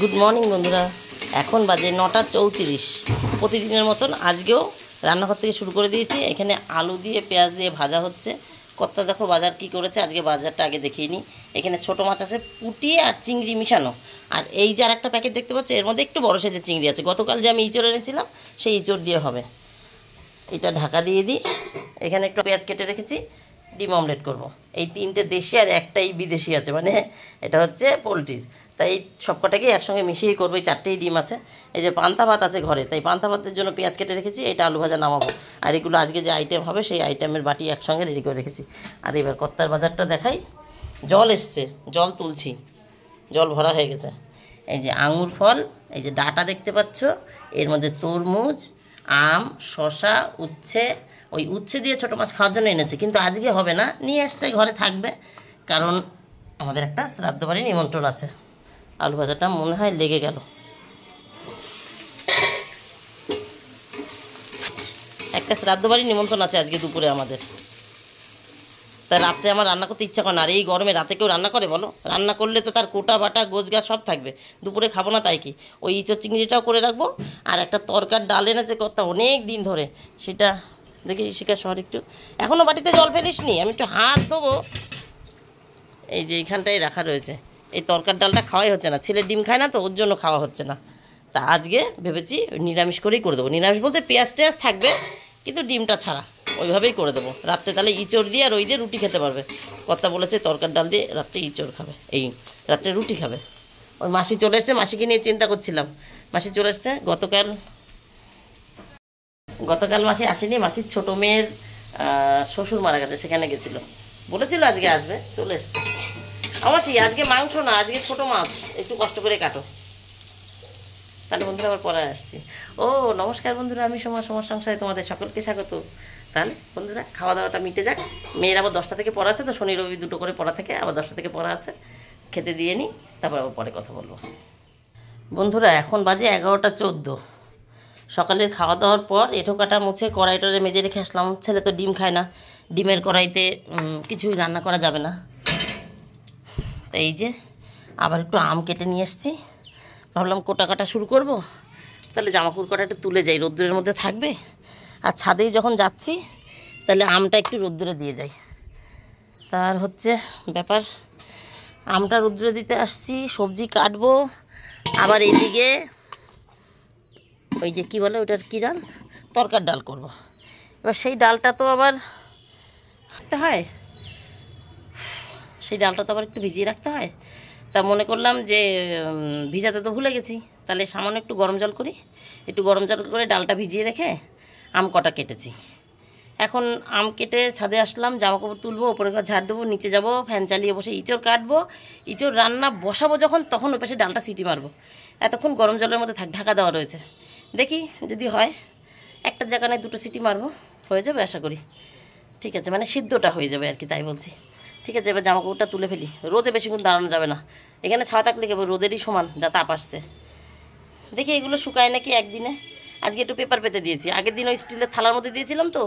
Good morning বন্ধুরা। এখন বাজে 9:34। প্রতিদিনের মতন আজকেও রান্নাঘর থেকে শুরু করে দিয়েছি। এখানে আলু দিয়ে পেঁয়াজ দিয়ে ভাজা হচ্ছে। কর্তা দেখো বাজার কি করেছে, আজকে বাজারটা আগে দেখিয়ে নিই। এখানে ছোটো মাছ আছে পুঁটি আর চিংড়ি মিশানো। আর এই যে আর একটা প্যাকেট দেখতে পাচ্ছ, এর মধ্যে একটু বড়ো সাইজের চিংড়ি আছে। গতকাল যে আমি ইঁচড় এনেছিলাম সেই ইঁচড় দিয়ে হবে। এটা ঢাকা দিয়ে দিই। এখানে একটু পেঁয়াজ কেটে রেখেছি, ডিম অমলেট করব। এই 3টে দেশি আর একটাই বিদেশি আছে, মানে এটা হচ্ছে পোলট্রির। তাই সবকটাকে একসঙ্গে মিশিয়ে করবো। এই 4টেই ডিম আছে। এই যে পান্তা ভাত আছে ঘরে, তাই পান্তা ভাতের জন্য পেঁয়াজ কেটে রেখেছি। এটা আলু ভাজা নামাবো। আর এগুলো আজকে যে আইটেম হবে সেই আইটেমের বাটি একসঙ্গে রেডি করে রেখেছি। আর এবার কর্তার বাজারটা দেখাই। জল এসছে, জল তুলছি, জল ভরা হয়ে গেছে। এই যে আঙুর ফল, এই যে ডাটা দেখতে পাচ্ছ, এর মধ্যে তরমুজ, আম, শশা, উচ্ছে। ওই উচ্ছে দিয়ে ছোটো মাছ খাওয়ার জন্য এনেছে, কিন্তু আজকে হবে না, নিয়ে এসছে, ঘরে থাকবে। কারণ আমাদের একটা শ্রাদ্ধ বাড়ি নিমন্ত্রণ আছে। আলু ভাজাটা মনে হয় লেগে গেল। একটা শ্রাদ্ধ বাড়ি নিমন্ত্রণ আছে আজকে দুপুরে আমাদের। তাই রাত্রে আমার রান্না করতে ইচ্ছা করে না। আর এই গরমে রাতে কেউ রান্না করে বলো? রান্না করলে তো তার কোটা বাটা গোছ গাছ সব থাকবে। দুপুরে খাবো না, তাই কি ওই ইঁচড় চিংড়িটাও করে রাখবো। আর একটা তরকার ডাল এনেছে কর্তা অনেক দিন ধরে, সেটা দেখি শিকার শহর একটু। এখনও বাটিতে জল ফেলিস নি, আমি একটু হাত দেবো। এই যে এইখানটাই রাখা রয়েছে। এই তরকার ডালটা খাওয়াই হচ্ছে না, ছেলে ডিম খায় না তো, ওর জন্য খাওয়া হচ্ছে না। তা আজকে ভেবেছি নিরামিষ করেই করে দেবো। নিরামিষ বলতে পেঁয়াজ টেয়াজ থাকবে, কিন্তু ডিমটা ছাড়া ওইভাবেই করে দেবো। রাত্রে তাহলে ইঁচড় দিয়ে আর ওই দিয়ে রুটি খেতে পারবে। কর্তা বলেছে তরকার ডাল দিয়ে রাত্রে ইঁচড় খাবে, এই রাত্রে রুটি খাবে। ওই মাসি চলে এসছে, মাসিকে নিয়ে চিন্তা করছিলাম। মাসি চলে এসছে গতকাল মাসি আসেনি। মাসির ছোটো মেয়ের শ্বশুর মারা গেছে, সেখানে গেছিলো। বলেছিল আজকে আসবে, চলে এসছে। আমার সেই আজকে মাংস না, আজকে ছোটো মাছ, একটু কষ্ট করে কাটো। তাহলে বন্ধুরা আবার পরে আসছি। ও নমস্কার বন্ধুরা, আমি সময় সংসারে তোমাদের সকলকে স্বাগত। তাহলে বন্ধুরা খাওয়া দাওয়াটা মিটে যাক। মেয়ের আবার 10টা থেকে পড়া আছে তো, শনি রবি 2টো করে পড়া থাকে। আবার 10টা থেকে পড়া আছে, খেতে দিয়ে নিই, তারপর আবার পরে কথা বলবো। বন্ধুরা এখন বাজে 11:14। সকালের খাওয়া দাওয়ার পর এঁঠো কাটা মুছে কড়াইটরে মেজে রেখে আসলাম। ছেলে তো ডিম খায় না, ডিমের কড়াইতে কিছুই রান্না করা যাবে না। তো এই যে আবার একটু আম কেটে নিয়ে এসেছি। ভাবলাম কোটা কাটা শুরু করব, তাহলে জামাকাপড় কটা একটু তুলে যাই, রোদ্দুরের মধ্যে থাকবে। আর ছাদেই যখন যাচ্ছি তাহলে আমটা একটু রোদ্দুরে দিয়ে যাই। তার হচ্ছে ব্যাপার, আমটা রোদ্দুরে দিতে আসছি, সবজি কাটবো। আবার এইদিকে ওই যে কী বলে ওটার কী ডাল, তরকার ডাল করব। এবার সেই ডালটা তো আবার রাখতে হয়, সেই ডালটা তো আবার একটু ভিজিয়ে রাখতে হয়। তা মনে করলাম যে ভিজাতে তো ভুলে গেছি, তাহলে সামান্য একটু গরম জল করি। একটু গরম জল করে ডালটা ভিজিয়ে রেখে আম কটা কেটেছি। এখন আম কেটে ছাদে আসলাম, জামাকাপড় তুলবো, ওপরে ঝাড় দেবো, নিচে যাব, ফ্যান চালিয়ে বসে ইঁচড় কাটবো। ইঁচড় রান্না বসাবো যখন, তখন ওই পাশে ডালটা সিটি মারবো। এতক্ষণ গরম জলের মধ্যে ঢাকা দেওয়া রয়েছে। দেখি যদি হয়, একটা জায়গায় 2টো সিটি মারবো, হয়ে যাবে আশা করি। ঠিক আছে, মানে সিদ্ধটা হয়ে যাবে আর কি, তাই বলছি। ঠিক আছে, এবার জামাকাপড়টা তুলে ফেলি। রোদে বেশিক্ষণ দাঁড়ানো যাবে না, এখানে ছাওয়া থাকলে কেবল রোদেরই সমান যা তাপ আসছে। দেখি এগুলো শুকায় নাকি একদিনে। আজকে একটু পেপার পেতে দিয়েছি, আগের দিন ওই স্টিলের থালার মধ্যে দিয়েছিলাম তো,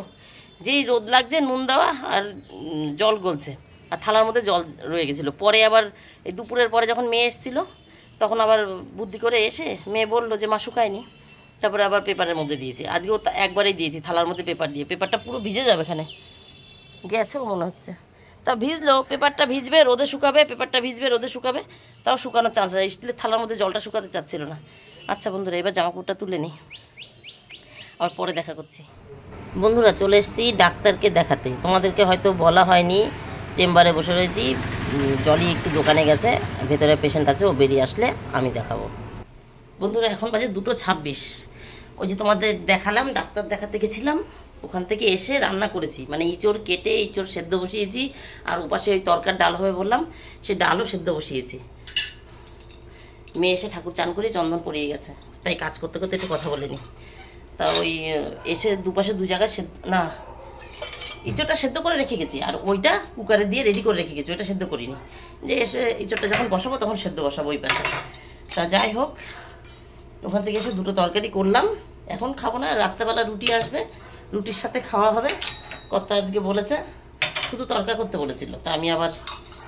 যেই রোদ লাগছে নুন দেওয়া আর জল গলছে, আর থালার মধ্যে জল রয়ে গেছিলো। পরে আবার এই দুপুরের পরে যখন মেয়ে এসেছিলো, তখন আবার বুদ্ধি করে এসে মেয়ে বললো যে মা শুকায়নি, তারপরে আবার পেপারের মধ্যে দিয়েছি। আজকেও একবারেই দিয়েছি থালার মধ্যে পেপার দিয়ে। পেপারটা পুরো ভিজে যাবে, এখানে গেছেও মনে হচ্ছে। তা ভিজলো, পেপারটা ভিজবে রোদে শুকাবে, পেপারটা ভিজবে রোদে শুকাবে, তাও শুকানোর চান্স আছে। স্টিলের থালার মধ্যে জলটা শুকাতে চাচ্ছিল না। আচ্ছা বন্ধুরা, এবার জামাকাপড়টা তুলে নিই, আর পরে দেখা করছি। বন্ধুরা চলে এসেছি ডাক্তারকে দেখাতে। তোমাদেরকে হয়তো বলা হয়নি, চেম্বারে বসে রয়েছি। জলি একটু দোকানে গেছে, ভেতরে পেশেন্ট আছে, ও বেরিয়ে আসলে আমি দেখাবো। বন্ধুরা এখন বাজে 2:26। ওই যে তোমাদের দেখালাম, ডাক্তার দেখাতে গেছিলাম, ওখান থেকে এসে রান্না করেছি। মানে ইঁচড় কেটে ইঁচড় সেদ্ধ বসিয়েছি, আর ওপাশে ওই তরকার ডাল হবে বললাম, সে ডালও সেদ্ধ বসিয়েছি। মেয়ে এসে ঠাকুর চান করে চন্দন পড়িয়ে গেছে, তাই কাজ করতে করতে একটু কথা বলিনি। তা ওই এসে দুপাশে 2 জায়গায় না, ইঁচড়টা সেদ্ধ করে রেখে গেছি, আর ওইটা কুকারে দিয়ে রেডি করে রেখে গেছি, ওইটা সেদ্ধ করিনি। যে এসে ইঁচড়টা যখন বসাবো তখন সেদ্ধ বসাবো ওই পাশে। তা যাই হোক, ওখান থেকে এসে 2টো তরকারি করলাম। এখন খাবো না, রাত্রেবেলা রুটি আসবে, রুটির সাথে খাওয়া হবে। কর্তা আজকে বলেছে, শুধু তরকা করতে বলেছিল, তা আমি আবার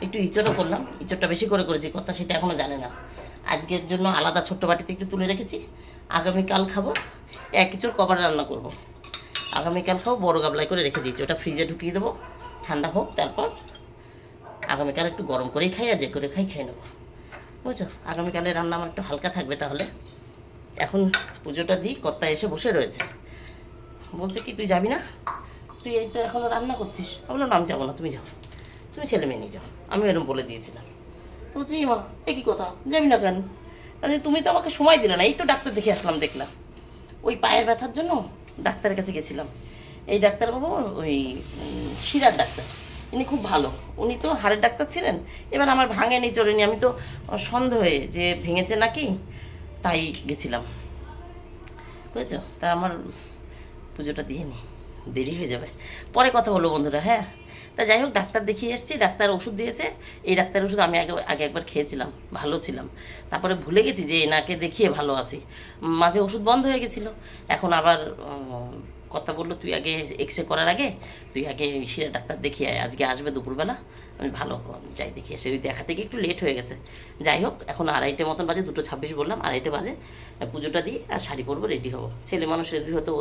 একটু ইঁচড়ও করলাম, ইঁচড়টা বেশি করে করেছি, কথা সেটা এখনও জানে না। আজকের জন্য আলাদা ছোট্ট বাটিতে একটু তুলে রেখেছি, আগামীকাল খাবো। এক ইঁচড় কবার রান্না করব, আগামীকাল খাবো, বড় গাবলায় করে রেখে দিয়েছি, ওটা ফ্রিজে ঢুকিয়ে দেবো, ঠান্ডা হোক, তারপর আগামীকাল একটু গরম করেই খাই, আর যে করে খাই খেয়ে নেবো, বুঝছো। আগামীকালের রান্না আমার একটু হালকা থাকবে। তাহলে এখন পুজোটা দিই, কর্তা এসে বসে রয়েছে, বলছে কি তুই যাবি না, তুই এই তো এখনও রান্না করছিস। আমি বললাম আমি যাবো না, তুমি যাও, তুমি ছেলে মেয়ে নিয়ে যাও, আমি এরকম বলে দিয়েছিলাম। তো বলছি মা একই কথা, যাবি না কেন? তুমি তো আমাকে সময় দিলে না, এই তো ডাক্তার দেখে আসলাম, দেখলাম ওই পায়ের ব্যথার জন্য ডাক্তারের কাছে গেছিলাম। এই ডাক্তারবাবু ওই শিরার ডাক্তার, ইনি খুব ভালো, উনি তো হাড়ের ডাক্তার ছিলেন। এবার আমার ভাঙেনি চলেনি, আমি তো সন্দেহে যে ভেঙেছে নাকি তাই গেছিলাম, বুঝেছো। তা আমার পুজোটা দিয়ে নি, দেরি হয়ে যাবে, পরে কথা বলবো বন্ধুরা। হ্যাঁ, তা যাই হোক, ডাক্তার দেখিয়ে এসেছি, ডাক্তার ওষুধ দিয়েছে। এই ডাক্তার ওষুধ আমি আগে একবার খেয়েছিলাম, ভালো ছিলাম, তারপরে ভুলে গেছি যে এনাকে দেখিয়ে ভালো আছি, মাঝে ওষুধ বন্ধ হয়ে গেছিলো। এখন আবার কথা বললো তুই আগে এক্স রে করার আগে তুই আগে শিরা ডাক্তার দেখিয়ে আয়, আজকে আসবে দুপুরবেলা। আমি ভালো যাই দেখি এসে, ওই দেখা থেকে একটু লেট হয়ে গেছে। যাই হোক, এখন 2:30 মতন বাজে, 2:26 বললাম, 2:30 বাজে, পুজোটা দিই আর শাড়ি পরবো, রেডি হবো। ছেলে মানুষ রেডি হতে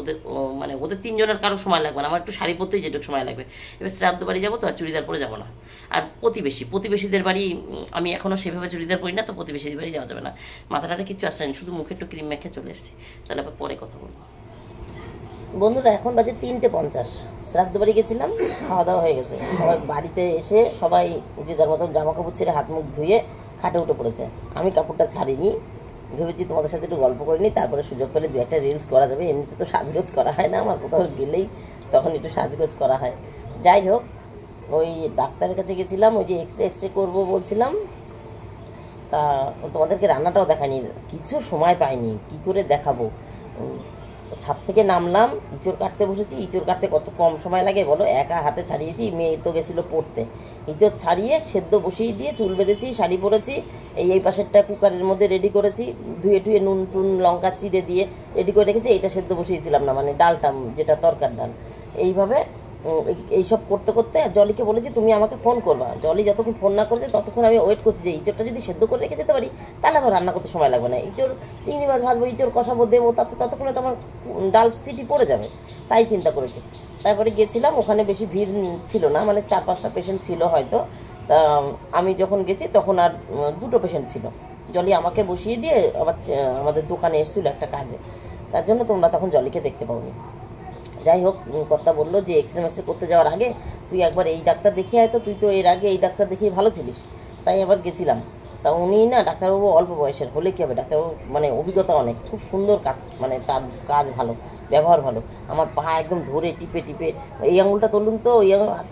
মানে ওদের 3 জনের কারো সময় লাগবে না, আমার একটু শাড়ি পরতেই যেটুকু সময় লাগবে। এবার শ্রাদ্ধ বাড়ি যাবো তো, আর চুড়িদার পরে যাবো না। আর প্রতিবেশীদের বাড়ি আমি এখনও সেভাবে চুড়িদার পরি না, তো প্রতিবেশীদের বাড়ি যাওয়া যাবে না। মাথাটাতে কিচ্ছু আসছে না, শুধু মুখে একটু ক্রিম মেখে চলে এসেছি। তাহলে আবার পরে কথা বলবো বন্ধুরা। এখন বাজে 3:50, শ্রাদ্ধ বাড়ি গেছিলাম, খাওয়া দাওয়া হয়ে গেছে, সবাই বাড়িতে এসে সবাই যে যার মতন জামা কাপড় ছেড়ে হাত মুখ ধুয়ে খাটে উঠে পড়েছে। আমি কাপড়টা ছাড়িনি, ভেবেছি তোমাদের সাথে একটু গল্প করে নিই, তারপরে সুযোগ পেলে 2-1 রিলস করা যাবে। এমনিতে তো সাজগোজ করা হয় না আমার, কোথাও গেলেই তখন একটু সাজগোজ করা হয়। যাই হোক, ওই ডাক্তারের কাছে গেছিলাম, ওই যে এক্স রে করবো বলছিলাম, তা তোমাদেরকে রান্নাটাও দেখায়নি, কিছু সময় পাইনি, কি করে দেখাবো। ছাদ থেকে নামলাম, ইঁচড় কাটতে বসেছি, ইঁচড় কাটতে কত কম সময় লাগে বলো, একা হাতে ছাড়িয়েছি, মেয়ে তো গেছিলো পড়তে। ইঁচড় ছাড়িয়ে সেদ্ধ বসিয়ে দিয়ে চুল বেঁধেছি, শাড়ি পরেছি, এই পাশেরটা কুকারের মধ্যে রেডি করেছি, ধুয়ে টুয়ে নুন টুন লঙ্কা চিড়ে দিয়ে রেডি করে রেখেছি। এইটা সেদ্ধ বসিয়েছিলাম না, মানে ডালটা যেটা তরকার ডাল। এইভাবে এইসব করতে করতে জলিকে বলেছি তুমি আমাকে ফোন করবা। জলি যতক্ষণ ফোন না করেছে ততক্ষণ আমি ওয়েট করছি যে ইঁচড়টা যদি সেদ্ধ করে রেখে যেতে পারি তাহলে আমার রান্না করতে সময় লাগবে না। ইঁচড় চিংড়ি মাছ ভাজবো, ইঁচড় কষাবো, দেবো, ততক্ষণে তো আমার ডাল সিটি পড়ে যাবে, তাই চিন্তা করেছি। তারপরে গেছিলাম, ওখানে বেশি ভিড় ছিল না, মানে 4-5টা পেশেন্ট ছিল হয়তো। তা আমি যখন গেছি তখন আর 2টো পেশেন্ট ছিল। জলি আমাকে বসিয়ে দিয়ে আবার আমাদের দোকানে এসেছিলো একটা কাজে, তার জন্য তোমরা তখন জলিকে দেখতে পাওনি। যাই হোক, কর্তা বললো যে এক্স রে করতে যাওয়ার আগে তুই একবার এই ডাক্তার দেখিয়ে আয়, তো তুই তো এর আগে এই ডাক্তার দেখিয়ে ভালো ছিলিস। তাই আবার গেছিলাম। তা উনি না, ডাক্তারবাবু অল্প বয়সের হলে কী হবে, ডাক্তারবাবু মানে অভিজ্ঞতা অনেক, খুব সুন্দর কাজ, মানে তার কাজ ভালো, ব্যবহার ভালো। আমার পা একদম ধরে টিপে টিপে, এই আঙুলটা তুলুন তো,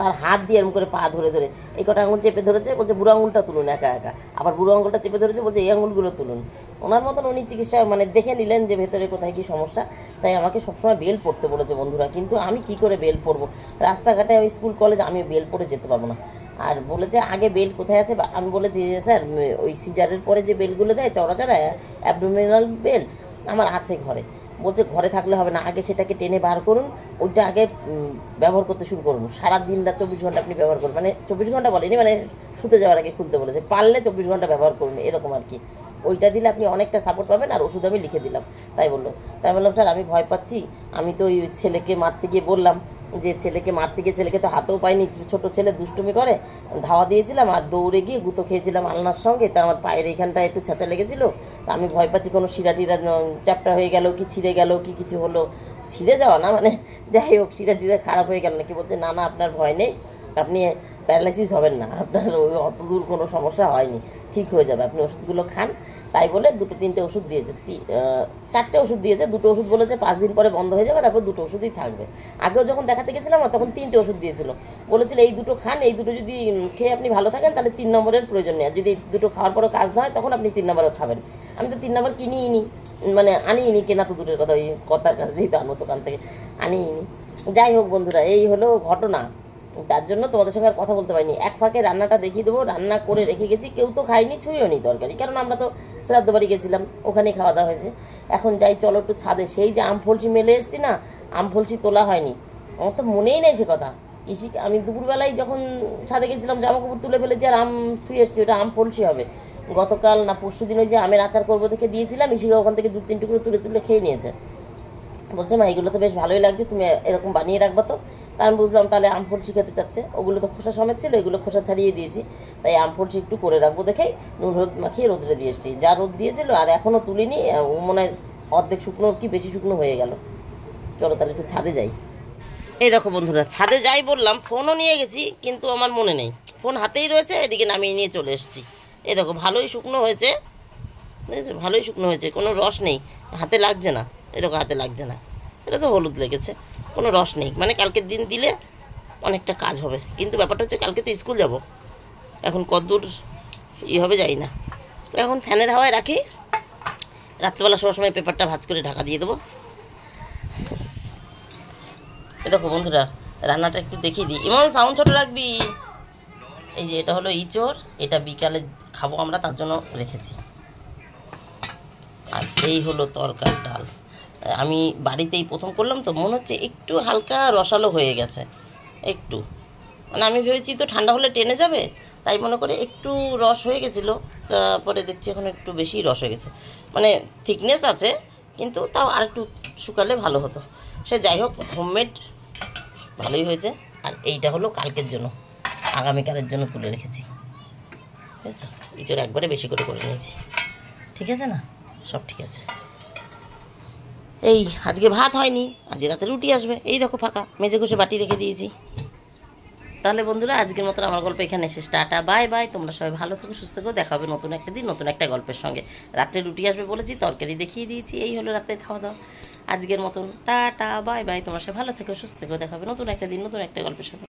তার হাত দিয়ে এরকম করে পা ধরে ধরে এই কটা আঙুল চেপে ধরেছে, বলছে বুড়ো আঙুলটা তুলুন একা একা, আবার বুড়ো আঙুলটা চেপে ধরেছে, বলছে এই আঙুলগুলো তুলুন। ওনার মতন উনি চিকিৎসা মানে দেখে নিলেন যে ভেতরে কোথায় কী সমস্যা। তাই আমাকে সবসময় বেল পড়তে বলেছে বন্ধুরা, কিন্তু আমি কি করে বেল পরবো, রাস্তাঘাটে আমি স্কুল কলেজ আমি বেল পরে যেতে পারবো না। আর বলেছে আগে বেল কোথায় আছে, আমি বলেছি যে স্যার ওই সিজারের পরে যে বেলগুলো দেয় চড়া চড়া অ্যাবডোমিনাল বেল্ট আমার আছে ঘরে। বলছে ঘরে থাকলে হবে না, আগে সেটাকে টেনে বার করুন, ওইটা আগে ব্যবহার করতে শুরু করুন, সারা দিন রাত 24 ঘন্টা আপনি ব্যবহার করুন, মানে 24 ঘন্টা বলেনি, মানে শুতে যাওয়ার আগে খুলতে বলেছে, পারলে 24 ঘন্টা ব্যবহার করুন, এরকম আর কি। ওইটা দিলে আপনি অনেকটা সাপোর্ট পাবেন, আর ওষুধ আমি লিখে দিলাম। তাই বললো। তাই বললাম স্যার আমি ভয় পাচ্ছি, আমি তো ওই ছেলেকে মারতে গিয়ে বললাম যে ছেলেকে মারতে গিয়ে, ছেলেকে তো হাতেও পাইনি, ছোটো ছেলে দুষ্টুমি করে, ধাওয়া দিয়েছিলাম আর দৌড়ে গিয়ে গুঁতো খেয়েছিলাম আলনার সঙ্গে, তা আমার পায়ের এইখানটায় একটু ছ্যাঁচা লেগেছিলো, আমি ভয় পাচ্ছি কোনো শিরা টিরা চ্যাপটা হয়ে গেল কি ছিঁড়ে গেল কি কিছু হলো, ছিঁড়ে যাওয়া না মানে যাই হোক শিরা টিরা খারাপ হয়ে গেল নাকি। বলছে না না আপনার ভয় নেই, আপনি প্যারালাইসিস হবেন না, আপনার ওই অত দূর কোনো সমস্যা হয়নি, ঠিক হয়ে যাবে, আপনি ওষুধগুলো খান। তাই বলে 2-3টে ওষুধ দিয়েছে, 4টে ওষুধ দিয়েছে, 2টো ওষুধ বলেছে 5 দিন পরে বন্ধ হয়ে যাবে, তারপর 2টো ওষুধই থাকবে। আগেও যখন দেখাতে গেছিলাম না তখন 3টে ওষুধ দিয়েছিল, বলেছিল এই 2টো খান, এই 2টো যদি খেয়ে আপনি ভালো থাকেন তাহলে 3 নম্বরের প্রয়োজন নেই, আর যদি 2টো খাওয়ার পরেও কাজ না হয় তখন আপনি 3 নম্বরও খাবেন। আমি তো 3 নম্বর কিনিই নি, মানে আনিই কেনা তো দূরের কথা, ওই কর্তার কাছ দিয়েই তো আনো দোকান থেকে, আনিই নি। যাই হোক বন্ধুরা, এই হলো ঘটনা, তার জন্য তোমাদের সঙ্গে আর কথা বলতে পারিনি। এক ফাঁকে রান্নাটা দেখিয়ে দেবো, রান্না করে রেখে গেছি, কেউ তো খাইনি, ছুঁয়েও নি তরকারি, কারণ আমরা তো শ্রাদ্ধ বাড়ি গেছিলাম, ওখানেই খাওয়া দাওয়া হয়েছে। এখন যাই চলো একটু ছাদে, সেই যে আম ফলসি মেলে এসছি না, আম ফলসি তোলা হয়নি, আমার তো মনেই নেই সে কথা, আমি দুপুরবেলায় যখন ছাদে গেছিলাম জামা কাপড় তুলে ফেলেছি আর আম থুয়ে এসেছি, ওটা আম ফলসি হবে। গতকাল না পরশু দিন ওই যে আমের আচার করবো দেখে দিয়েছিলাম, ইসিকা ওখান থেকে 2-3 টুকরো তুলে তুলে খেয়ে নিয়েছে। বলছে মা এগুলো তো বেশ ভালোই লাগছে, তুমি এরকম বানিয়ে রাখবা তো। তা আমি বুঝলাম তাহলে আম ফলসি খেতে চাচ্ছে। ওগুলো তো খোসা সমেত ছিল, এগুলো খোসা ছাড়িয়ে দিয়েছি। তাই আম ফলসি একটু করে রাখবো দেখেই নুন হলুদ মাখিয়ে রোদরে দিয়ে এসেছি। যা রোদ দিয়েছিল আর এখনও তুলিনি, মনে হয় অর্ধেক শুকনো কি বেশি শুকনো হয়ে গেল। চলো তাহলে একটু ছাদে যাই। এই দেখো বন্ধুরা, ছাদে যাই বললাম, ফোনও নিয়ে গেছি কিন্তু আমার মনে নেই, ফোন হাতেই রয়েছে, এদিকে নামিয়ে নিয়ে চলে এসেছি। এই দেখো ভালোই শুকনো হয়েছে, বুঝেছো, ভালোই শুকনো হয়েছে, কোনো রস নেই, হাতে লাগছে না। এই দেখো হাতে লাগছে না, এটা তো হলুদ লেগেছে, কোনো রস নেই। মানে কালকের দিন দিলে অনেকটা কাজ হবে, কিন্তু ব্যাপারটা হচ্ছে কালকে তো স্কুল যাব, এখন কতদূর হবে যাই না। তো এখন ফ্যানের হাওয়ায় রাখি, রাত্রেবেলা সবার সময় পেপারটা ভাঁজ করে ঢাকা দিয়ে দেবো। এ দেখো বন্ধুরা, রান্নাটা একটু দেখিয়ে দিই। এমন সাউন্ড ছোটো রাখবি। এই যে এটা হলো ইঁচড়, এটা বিকালে খাবো আমরা, তার জন্য রেখেছি। আর এই হলো তরকার ডাল। আমি বাড়িতেই প্রথম করলাম তো মনে হচ্ছে একটু হালকা রসালো হয়ে গেছে, একটু, মানে আমি ভেবেছি তো ঠান্ডা হলে টেনে যাবে, তাই মনে করে একটু রস হয়ে গেছিলো। তারপরে দেখছি এখন একটু বেশি রস হয়ে গেছে, মানে থিকনেস আছে, কিন্তু তাও আর একটু শুকালে ভালো হতো। সে যাই হোক, হোমমেড ভালোই হয়েছে। আর এইটা হলো কালকের জন্য, আগামীকালের জন্য তুলে রেখেছি, বুঝেছো। ইঁচড় একবারে বেশি করে নিয়েছি, ঠিক আছে না, সব ঠিক আছে। এই আজকে ভাত হয়নি, আজকে রাতে রুটি আসবে। এই দেখো ফাঁকা মেজে ঘষে বাটি রেখে দিয়েছি। তাহলে বন্ধুরা আজকের মতন আমার গল্প এখানে শেষ। টাটা বাই বাই, তোমরা সবাই ভালো থেকো, সুস্থ থেকো, দেখা হবে নতুন একটা দিন নতুন একটা গল্পের সঙ্গে। রাত্রে রুটি আসবে বলেছি, তরকারি দেখিয়ে দিয়েছি। এই হলো রাতের খাওয়া দাওয়া আজকের মতন। টাটা বাই বাই, তোমরা সবাই ভালো থেকো, সুস্থ থেকো, দেখা হবে নতুন একটা দিন নতুন একটা গল্পের সঙ্গে।